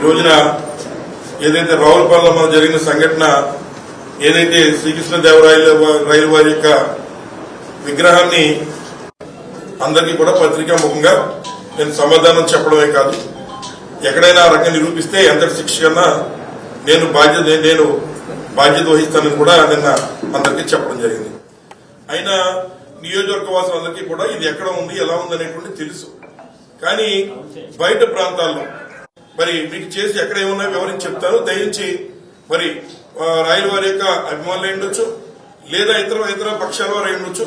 రోజున ఏదైతే రావులపాలెంలో జరిగిన సంఘటన ఏదైతే శ్రీకృష్ణదేవరాయలు వారి యొక్క విగ్రహాన్ని అందరికీ కూడా పత్రికా ముఖంగా నేను సమాధానం చెప్పడమే కాదు, ఎక్కడైనా ఆ రకంగా నిరూపిస్తే ఎంతటి శిక్ష కన్నా నేను బాధ్యత వహిస్తానని కూడా నిన్న అందరికీ చెప్పడం జరిగింది. అయినా నియోజకవర్గ వాసులందరికీ కూడా ఇది ఎక్కడ ఉంది, ఎలా ఉంది అనేటువంటి తెలుసు. కానీ బయట ప్రాంతాల్లో మరి మీకు చేసి ఎక్కడ ఏమన్నా వివరించి చెప్తారు. దయించి మరి రాయల వారి యొక్క అభిమానులు అయి ఉండొచ్చు, లేదా ఇతర పక్షాల వారు అయి ఉండొచ్చు.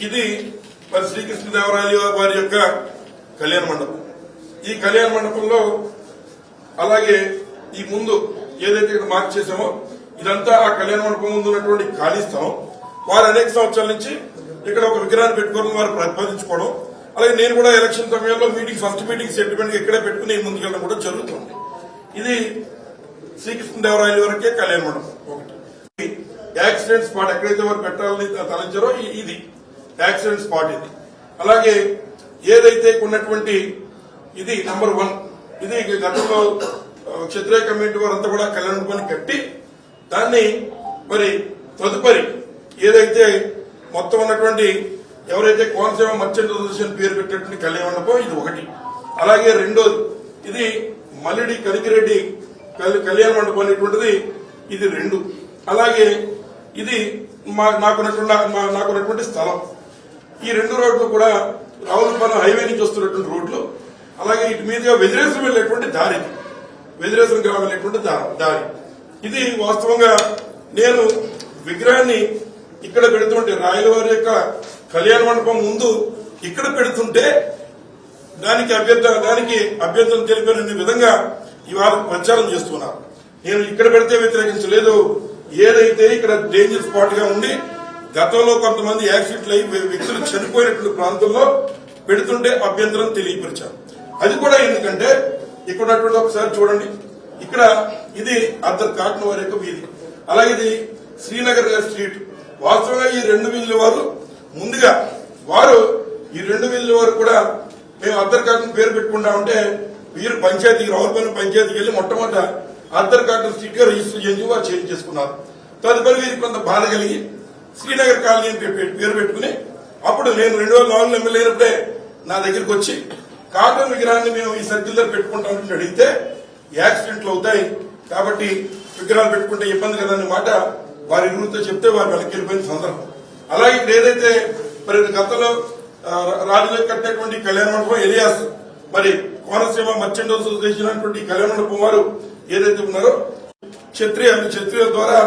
ఇది మరి శ్రీకృష్ణదేవరాయలు వారి యొక్క కళ్యాణ మండపం. ఈ కళ్యాణ మండపంలో అలాగే ఈ ముందు ఏదైతే ఇక్కడ మార్క్ చేశామో ఇదంతా ఆ కళ్యాణ మండపం ముందు ఉన్నటువంటి ఖాళీ స్థలం. వారు అనేక సంవత్సరాల నుంచి ఇక్కడ ఒక విగ్రహాన్ని పెట్టుకోవడం వారు ప్రతిపాదించుకోవడం, అలాగే నేను కూడా ఎలక్షన్ సమయంలో ఫస్ట్ మీటింగ్ సెటిల్మెంట్ ఇక్కడే పెట్టుకుని ముందుకెళ్ళడం కూడా జరుగుతుంది. ఇది శ్రీకృష్ణదేవరాయలు వరకే కళ్యాణ మండపం. ఒకటి యాక్సిడెంట్ స్పాట్ ఎక్కడైతే వారు పెట్టాలని తలంచారో ఇది యాక్సిడెంట్ స్పాట్. ఇది అలాగే ఏదైతే ఉన్నటువంటి ఇది నంబర్ 1, ఇది గతంలో క్షత్రియ కమ్యూనిటీ వారంతా కూడా కళ్యాణ మండపాన్ని కట్టి దాన్ని మరి తదుపరి ఏదైతే మొత్తం ఉన్నటువంటి ఎవరైతే కోనసీమ మర్చెంట్ అసోసియేషన్ పేరు పెట్టేటువంటి కళ్యాణ మండపం ఇది ఒకటి. అలాగే రెండోది ఇది మల్లిడి కనికిరెడ్డి కళ్యాణ మండపం అనేటువంటిది ఇది 2. అలాగే ఇది నాకున్నటువంటి స్థలం. ఈ 2 రోడ్లు కూడా రావులపాలెం హైవే నుంచి వస్తున్నటువంటి రోడ్లు. అలాగే ఇటు మీదుగా వెదిరేశ్వరం వెళ్లేటువంటి దారి, వెదిరేశ్వరం గ్రామం వెళ్ళేటువంటి దారి. ఇది వాస్తవంగా నేను విగ్రహాన్ని ఇక్కడ పెడుతుంటే రాయల వారి యొక్క కళ్యాణ మండపం ముందు ఇక్కడ పెడుతుంటే దానికి అభ్యంతరం తెలిపిన విధంగా ఇవాళ ప్రచారం చేస్తున్నారు. నేను ఇక్కడ పెడితే వ్యతిరేకించలేదు. ఏదైతే ఇక్కడ డేంజర్ స్పాట్ గా ఉండి గతంలో కొంతమంది యాక్సిడెంట్లు అయి వ్యక్తులు చనిపోయినటువంటి ప్రాంతంలో పెడుతుంటే అభ్యంతరం తెలియపరిచాను. అది కూడా ఎందుకంటే ఇక్కడ ఉన్నటువంటి ఒకసారి చూడండి, ఇక్కడ ఇది అద్దర్ కాటన్ వారి యొక్క వీధి, అలాగే ఇది శ్రీనగర్ స్ట్రీట్. వాస్తవంగా ఈ 2 వీధుల వారు ముందుగా ఈ 2 వీధుల వారు కూడా మేము అద్దర్ కాటన్ పేరు పెట్టుకుంటామంటే వీరు పంచాయతీ రావులపాలెం పంచాయతీకి వెళ్లి మొట్టమొదట అద్దర్ కాటన్ స్ట్రీట్ గా రిజిస్టర్ చేయించి వారు చేంజ్ చేసుకున్నారు. తదుపరి వీరికి కొంత బాధ కలిగి శ్రీనగర్ కాలనీ పేరు పెట్టుకుని అప్పుడు నేను 2004 ఎమ్మెల్యే అయినప్పుడే నా దగ్గరికి వచ్చి కాటన్ విగ్రహాన్ని మేము ఈ సర్కిల్ దగ్గర పెట్టుకుంటామని అడిగితే యాక్సిడెంట్లు అవుతాయి కాబట్టి విగ్రహాలు పెట్టుకుంటే ఇబ్బంది కదా అనే మాట వారి గురితో చెప్తే వారు వెనక్కి వెళ్ళిపోయిన సందర్భం. అలాగే ఇక్కడ ఏదైతే మరి గతంలో రాజులో కట్టేటువంటి కళ్యాణ మండపం ఎలియాస్ మరి కోనసీమ మర్చెంట్ అసోసియేషన్ అనేటువంటి కళ్యాణ మండపం వారు ఏదైతే ఉన్నారో క్షత్రియుల ద్వారా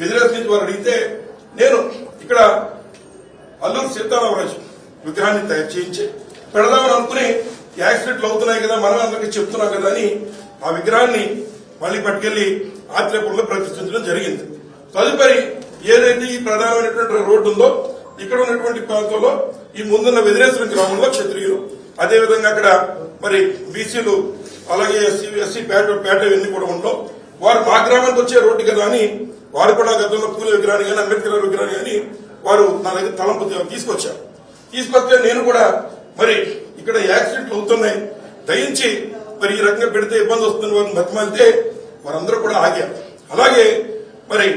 వెదిరేసి వారు అడిగితే నేను ఇక్కడ అల్లూరు సీతారామరాజు విగ్రహాన్ని తయారు చేయించి పెడదామని అనుకుని యాక్సిడెంట్లు అవుతున్నాయి కదా మనం అందరికీ చెప్తున్నాం కదా అని ఆ విగ్రహాన్ని మళ్లీ పట్టుకెళ్లి ఆత్రేయపురంలో ప్రతిష్ఠించడం జరిగింది. తదుపరి ఏదైతే ఈ ప్రధానమైనటువంటి రోడ్డు ఉందో ఇక్కడ ఉన్నటువంటి ప్రాంతంలో ఈ ముందున్న వెదిరేశ్వరం గ్రామంలో క్షత్రియులు, అదేవిధంగా అక్కడ మరి బీసీలు, అలాగే ఎస్సీ పేట ఇవన్నీ కూడా ఉండవు. వారు మా గ్రామానికి వచ్చే రోడ్డు కదా అని వారు కూడా గతంలో పూల విగ్రహాన్ని కానీ అంబేద్కర్ విగ్రహాన్ని కానీ వారు నా దగ్గర తలంపు తీసుకొస్తే నేను కూడా మరి ఇక్కడ యాక్సిడెంట్లు అవుతున్నాయి, దయించి మరి ఈ రకంగా పెడితే ఇబ్బంది వస్తుంది వారిని బతిమాలితే వారందరూ కూడా ఆగారు. అలాగే మరి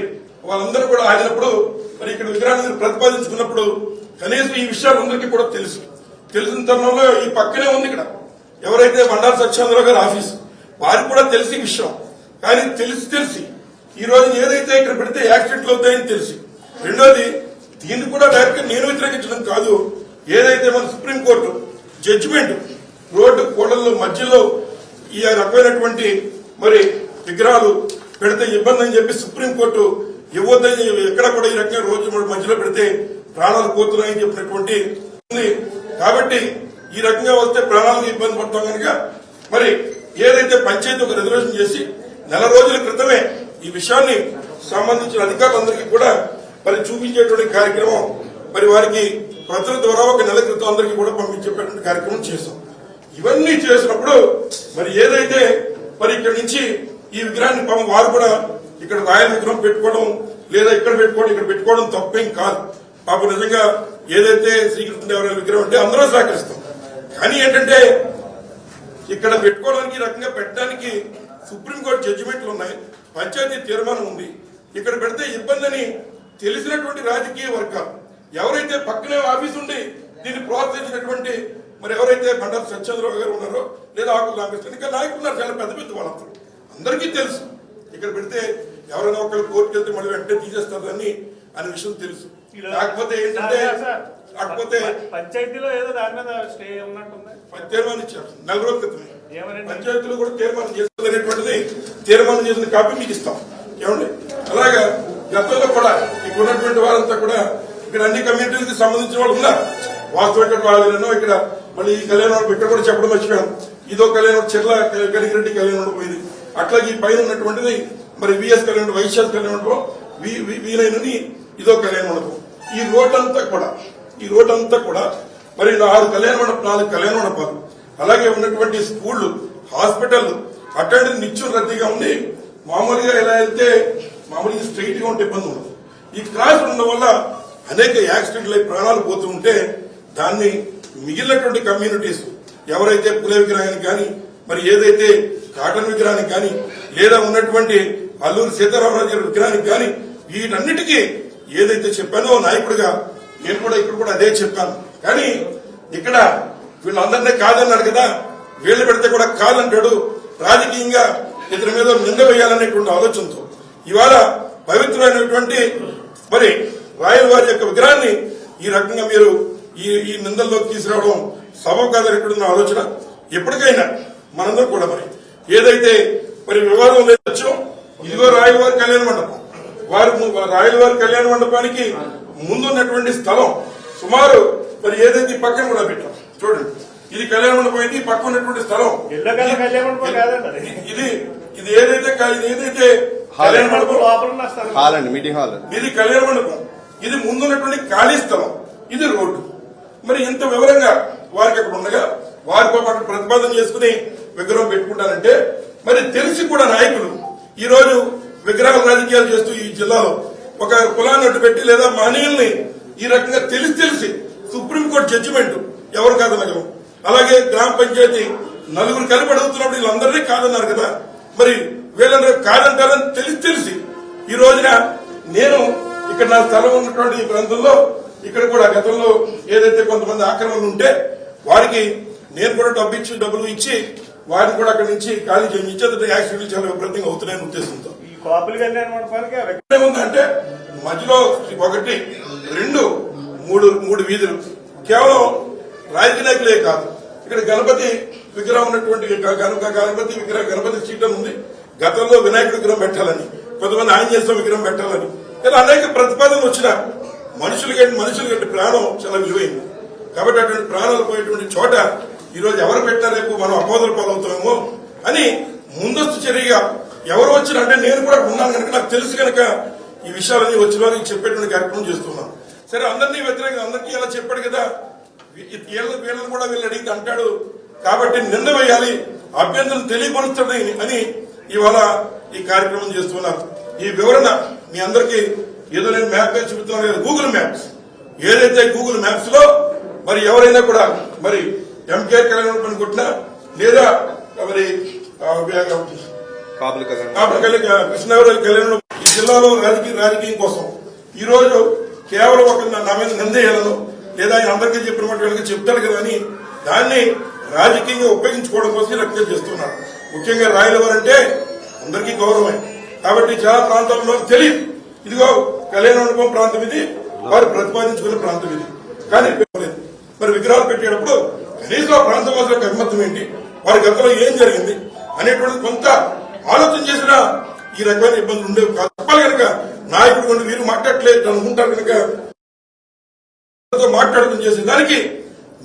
వాళ్ళందరూ కూడా ఆగినప్పుడు మరి ఇక్కడ విగ్రహాన్ని ప్రతిపాదించుకున్నప్పుడు కనీసం ఈ విషయాలు అందరికీ కూడా తెలిసిన తరుణంలో ఈ పక్కనే ఉంది ఇక్కడ ఎవరైతే బండారు సత్యేంద్రరావు గారి ఆఫీసు వారికి కూడా తెలిసి విషయం. కానీ తెలిసి ఈ రోజు ఏదైతే ఇక్కడ పెడితే యాక్సిడెంట్లు అవుతాయని తెలిసి, రెండోది దీన్ని కూడా డైరెక్ట్ గా నేను వ్యతిరేకించడం కాదు, ఏదైతే మన సుప్రీంకోర్టు జడ్జిమెంట్ రోడ్డు కోడల్లో మధ్యలో ఈ రకమైనటువంటి మరి విగ్రహాలు పెడితే ఇబ్బంది అని చెప్పి సుప్రీంకోర్టు ఇవ్వద్దని ఎక్కడ కూడా ఈ రకంగా రోజు మధ్యలో పెడితే ప్రాణాలు పోతున్నాయని చెప్పినటువంటి కాబట్టి ఈ రకంగా వస్తే ప్రాణాలకు ఇబ్బంది పడతాం కనుక మరి ఏదైతే పంచాయతీ ఒక రిజర్వేషన్ చేసి 4 రోజుల క్రితమే ఈ విషయాన్ని సంబంధించిన అధికారులందరికీ కూడా మరి చూపించేటువంటి కార్యక్రమం మరి వారికి పత్ర ద్వారా ఒక నెల క్రితం అందరికీ కూడా పంపించేటువంటి కార్యక్రమం చేశాం. ఇవన్నీ చేసినప్పుడు మరి ఏదైతే మరి ఇక్కడ నుంచి ఈ విగ్రహాన్ని వారు కూడా ఇక్కడ రాయల విగ్రహం పెట్టుకోవడం లేదా ఇక్కడ పెట్టుకోవడం తప్పేం కాదు. పాపం నిజంగా ఏదైతే శ్రీకృష్ణదేవరాయల విగ్రహం అంటే అందరూ సహకరిస్తాం. కానీ ఏంటంటే ఇక్కడ పెట్టుకోవడానికి ఈ రకంగా పెట్టడానికి సుప్రీంకోర్టు జడ్జిమెంట్లు ఉన్నాయి, పంచాయతీ తీర్మానం ఉంది. ఇక్కడ పెడితే ఇబ్బంది అని తెలిసినటువంటి రాజకీయ వర్గాలు ఎవరైతే పక్కనే ఆఫీస్ ఉండి దీన్ని ప్రోత్సహించినటువంటి మరి ఎవరైతే బండారు సత్యేంద్రరావు గారు ఉన్నారో లేదా ఆకుల రామకృష్ణ ఇంకా నాయకులు ఉన్నారు, చాలా పెద్ద పెద్ద వాళ్ళందరూ అందరికీ తెలుసు. ఇక్కడ పెడితే ఎవరైనా ఒకరు కోర్టుకు వెళ్తే మళ్ళీ వెంటనే తీసేస్తారని అనే విషయం తెలుసు. కాకపోతే ఏంటంటే కాకపోతే పంచాయతీలో ఏదో దాని మీద స్టే ఉన్నట్టుంది, తీర్మానం ఇచ్చారు 4 రోజుల క్రితమే. పంచాయతీలో కూడా తీర్మానం చేస్తుంది అనేటువంటిది తీర్మానం చేసిన కాపీ మీకు ఇస్తాం. ఏమండి అలాగా గతంలో కూడా ఇక్కడ ఉన్నటువంటి వారంతా కూడా ఇక్కడ అన్ని కమ్యూనిటీలకు సంబంధించిన వాళ్ళు ఉన్నారు. వాస్తవం ఇక్కడ వాళ్ళను ఇక్కడ మళ్ళీ ఈ కళ్యాణం ఇక్కడ కూడా చెప్పడం మర్చిపోయాను. ఇదో కళ్యాణం చెర్ల కనిగిరెడ్డి కళ్యాణం పోయింది. అట్లాగే ఈ పైన ఉన్నటువంటిది మరి విఎస్ కళ్యాణం వైశ్యాస్ కళ్యాణం వీలైనని ఇదో కళ్యాణ మండపం. ఈ రోడ్ అంతా కూడా మరి 4 కళ్యాణ మండపాలు అలాగే ఉన్నటువంటి స్కూళ్లు, హాస్పిటల్ అట్లాంటి నిత్యం రద్దీగా ఉంది. మామూలుగా ఎలా వెళ్తే మామూలుగా స్ట్రైట్ గా ఉంటే ఇబ్బంది ఉండదు. ఈ క్రాస్ ఉండడం వల్ల అనేక యాక్సిడెంట్లు అయి ప్రాణాలు పోతూ ఉంటే దాన్ని మిగిలినటువంటి కమ్యూనిటీస్ ఎవరైతే పులే విగ్రహానికి కానీ మరి ఏదైతే కాటన్ విగ్రహానికి కానీ లేదా ఉన్నటువంటి అల్లూరి సీతారామరాజు విగ్రహానికి కానీ వీటన్నిటికీ ఏదైతే చెప్పానో నాయకుడిగా నేను కూడా ఇక్కడ కూడా అదే చెప్పాను. కానీ ఇక్కడ వీళ్ళందరినీ కాదన్నాడు కదా, వీళ్ళు పెడితే కూడా కాదంటాడు. రాజకీయంగా ఇతని మీద నింద వేయాలనేటువంటి ఆలోచనతో ఇవాళ పవిత్రమైనటువంటి మరి రాయల వారి యొక్క విగ్రహాన్ని ఈ రకంగా మీరు ఈ నిందల్లోకి తీసుకురావడం సబబు కాదనేటువంటి ఆలోచన. ఎప్పటికైనా మనందరం కూడా మరి ఏదైతే మరి వివాదం లేదో ఇదిగో రాయల వారి కళ్యాణ మండపం, రాయల వారి కళ్యాణ మండపానికి ముందున్నటువంటి స్థలం సుమారు మరి ఏదైతే పక్కన కూడా పెట్టాం చూడండి. ఇది కళ్యాణ మండపం అయితే పక్క ఉన్నటువంటి స్థలం ఇది ఏదైతే కళ్యాణ మండపం మీటింగ్ హాల్ ఇది కళ్యాణ మండపం, ఇది ముందున్నటువంటి ఖాళీ స్థలం, ఇది రోడ్డు. మరి ఇంత వివరంగా వారికి అక్కడ ఉండగా వారితో పాటు ప్రతిపాదన చేసుకుని విగ్రహం పెట్టుకుంటారంటే మరి తెలిసి కూడా నాయకులు ఈ రోజు విగ్రహాల రాజకీయాలు చేస్తూ ఈ జిల్లాలో ఒక కులాన్ని అడ్డు పెట్టి లేదా మానవుల్ని ఈ రకంగా తెలిసి సుప్రీంకోర్టు జడ్జిమెంట్ ఎవరు కాదనగలం. అలాగే గ్రామ పంచాయతీ 4 కలిపి అడుగుతున్నప్పుడు వీళ్ళందరినీ కాదన్నారు కదా, మరి వీళ్ళందరూ కాదంటారని తెలిసి ఈ రోజున నేను ఇక్కడ నా స్థలం ఉన్నటువంటి ఈ ప్రాంతంలో ఇక్కడ కూడా గతంలో ఏదైతే కొంతమంది ఆక్రమణలు ఉంటే వారికి నేను కూడా డబ్బులు ఇచ్చి వారిని కూడా అక్కడి నుంచి ఖాళీ చేయించేది యాక్సిడెంట్లు చాలా విపరీతంగా అవుతున్నాయని ఉద్దేశంతో ఏముందంటే మధ్యలో 1, 2, 3 వీధులు కేవలం రాజకీయ నాయకులే కాదు. ఇక్కడ గణపతి విగ్రహం ఉన్నటువంటి గణపతి సీటం ఉంది. గతంలో వినాయకుడి విగ్రహం పెట్టాలని, కొంతమంది ఆంజనేయ స్వామి విగ్రహం పెట్టాలని ఇలా అనేక ప్రతిపాదనలు వచ్చిన మనుషుల కంటే ప్రాణం చాలా విలువైంది. కాబట్టి అటువంటి ప్రాణాలు పోయేటువంటి చోట ఈ రోజు ఎవరు పెట్టినా రేపు మనం అపోదల పాలవుతామేమో అని ముందస్తు చర్యగా ఎవరు వచ్చినా అంటే నేను కూడా ఉన్నాను కనుక నాకు తెలుసు కనుక ఈ విషయాలన్నీ వచ్చిన వారికి చెప్పేటువంటి కార్యక్రమం చేస్తున్నాను. సరే అందరినీ వ్యతిరేకంగా అందరికీ ఇలా చెప్పాడు కదా, వీళ్ళని కూడా వీళ్ళు అడిగితే అంటాడు కాబట్టి నింద వేయాలి, అభ్యంతరం తెలియపరుస్తాడు అని ఇవాళ ఈ కార్యక్రమం చేస్తున్నారు. ఈ వివరణ మీ అందరికీ ఏదో నేను మ్యాప్ పేరు చూపుతున్నాను కదా, గూగుల్ మ్యాప్స్ ఏదైతే గూగుల్ మ్యాప్స్ లో మరి ఎవరైనా కూడా మరి ఎంకే కళ్యాణం పని కొట్టినా లేదా మరి కృష్ణావరాజు కళ్యాణం ఈ జిల్లాలో రాజకీయం కోసం ఈ రోజు కేవలం ఒక నా మీద నిందేయాలను లేదా అందరికీ చెప్పినటువంటి చెప్తాడు కదా అని దాన్ని రాజకీయంగా ఉపయోగించుకోవడం కోసం రక్షణ చేస్తున్నారు. ముఖ్యంగా రాయల వారంటే అందరికీ గౌరవమే కాబట్టి చాలా ప్రాంతాల్లో తెలియదు. ఇదిగో కళ్యాణ మండపం ప్రాంతం ఇది, వారు ప్రతిపాదించుకునే ప్రాంతం ఇది. కానీ మరి విగ్రహాలు పెట్టేటప్పుడు కనీసం ఆ ప్రాంతం వాసులకు అభిమతం ఏంటి, వారి గతంలో ఏం జరిగింది అనేటువంటి కొంత ఆలోచన చేసినా ఈ రకమైన ఇబ్బందులు ఉండేవి కాదు. చెప్పాలి కనుక నాయకుడు కొన్ని వీరు మాట్లాడలేదు అనుకుంటారు కనుక మాట్లాడడం చేసే దానికి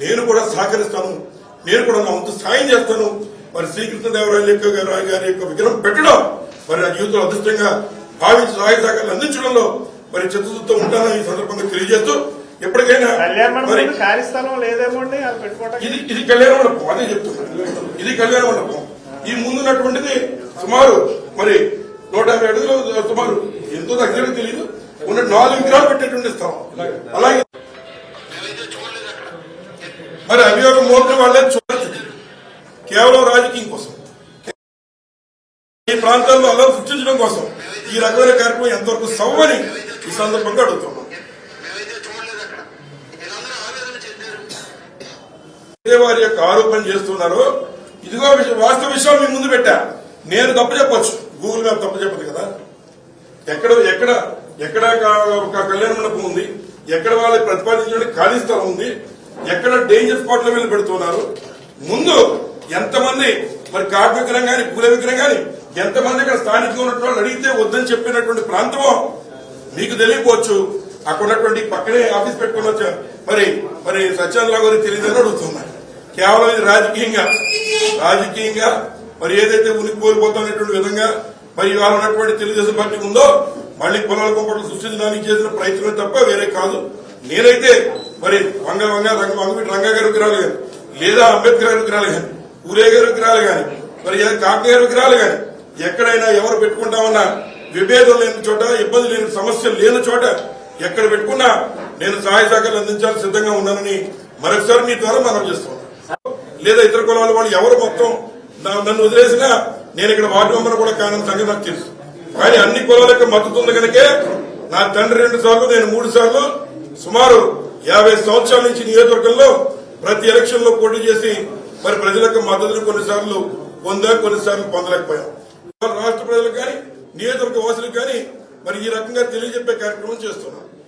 నేను కూడా సహకరిస్తాను, నేను కూడా నా వంతు సాయం చేస్తాను. మరి శ్రీకృష్ణదేవరాయ గారి యొక్క విగ్రహం పెట్టడం మరి నా జీవితంలో అదృష్టంగా భావించి సహాయ సహకారాలు అందించడంలో మరి చిత్తశుద్ధితో ఉంటానని ఈ సందర్భంగా తెలియజేస్తూ ఎప్పటికైనా ఇది కళ్యాణ మండపం అదే చెప్తున్నాను. ఇది కళ్యాణ మండపం. ఈ ముందున్నటువంటిది సుమారు మరి 150 అడుగులు సుమారు ఎంతో దగ్గర తెలియదు ఉన్న 4 విగ్రహాలు పెట్టేటువంటి స్థలం. అలాగే మరి అభియోగం మోపిన వాళ్ళే చూడలేదు. కేవలం రాజకీయం కోసం, ఈ ప్రాంతాల్లో అలా సృష్టించడం కోసం ఈ రకమైన కార్యక్రమం ఎంతవరకు సవ్వని ఈ సందర్భంగా అడుగుతున్నాం. వారి యొక్క ఆరోపణ చేస్తున్నారో ఇదిగో వాస్తవ విషయాలు మీ ముందు పెట్టా. నేను తప్పు చెప్పొచ్చు, గూగుల్ మ్యాప్ తప్పు చెప్పదు కదా. ఎక్కడ ఎక్కడ ఎక్కడ ఒక కళ్యాణ మండపం ఉంది, ఎక్కడ వాళ్ళకి ప్రతిపాదించడానికి ఖాళీ స్థలం ఉంది, ఎక్కడ డేంజర్ స్పాట్ లో వెళ్ళి పెడుతున్నారు, ముందు ఎంతమంది మరి కాకు విగ్రహం కానీ పూల విగ్రహం కానీ ఎంతమంది ఇక్కడ స్థానికంగా ఉన్నటువంటి వాళ్ళు అడిగితే వద్దని చెప్పినటువంటి ప్రాంతమో మీకు తెలియకపోవచ్చు. అక్కడ ఉన్నటువంటి పక్కనే ఆఫీస్ పెట్టుకుని వచ్చా మరి మరి సత్యానందరావు గారికి తెలియదని అడుగుతున్నారు. కేవలం ఇది రాజకీయంగా మరి ఏదైతే ఉనికి కోల్పోతున్నటువంటి విధంగా మరి ఇవాళ ఉన్నటువంటి తెలుగుదేశం పార్టీ ఉందో మళ్లీ పొలాల కుంపట్లు సృష్టించడానికి చేసిన ప్రయత్నమే తప్ప వేరే కాదు. నేనైతే మరి వంగవీటి రంగా గారి విగ్రహాలు కానీ లేదా అంబేద్కర్ గారి విగ్రహాలు కానీ పూలే గారి విగ్రహాలు కానీ మరి కాక గారి విగ్రహాలు కానీ ఎక్కడైనా ఎవరు పెట్టుకుంటామన్నా విభేదం లేని చోట, ఇబ్బంది లేని సమస్యలు లేని చోట ఎక్కడ పెట్టుకున్నా నేను సహాయ సహకారాలు అందించాలని సిద్ధంగా ఉన్నానని మరొకసారి మీ ద్వారా మనం చేస్తున్నాం. లేదా ఇతర కులాల వాళ్ళు ఎవరు మొత్తం నన్ను వదిలేసినా నేను ఇక్కడ వార్డు మెంబర్ కూడా కానని సంగతి నాకు తెలుసు. కానీ అన్ని కులాల యొక్క మద్దతు ఉంది కనుకే నా తండ్రి 2 సార్లు, నేను 3 సార్లు సుమారు 50 సంవత్సరాల నుంచి నియోజకవర్గంలో ప్రతి ఎలక్షన్ లో పోటీ చేసి మరి ప్రజల యొక్క మద్దతును కొన్నిసార్లు పొందా, కొన్నిసార్లు పొందలేకపోయాం. రాష్ట్ర ప్రజలకు కానీ నియోజకవర్గ వాసులకు కానీ మరి ఈ రకంగా తెలియజెప్పే కార్యక్రమం చేస్తున్నాం.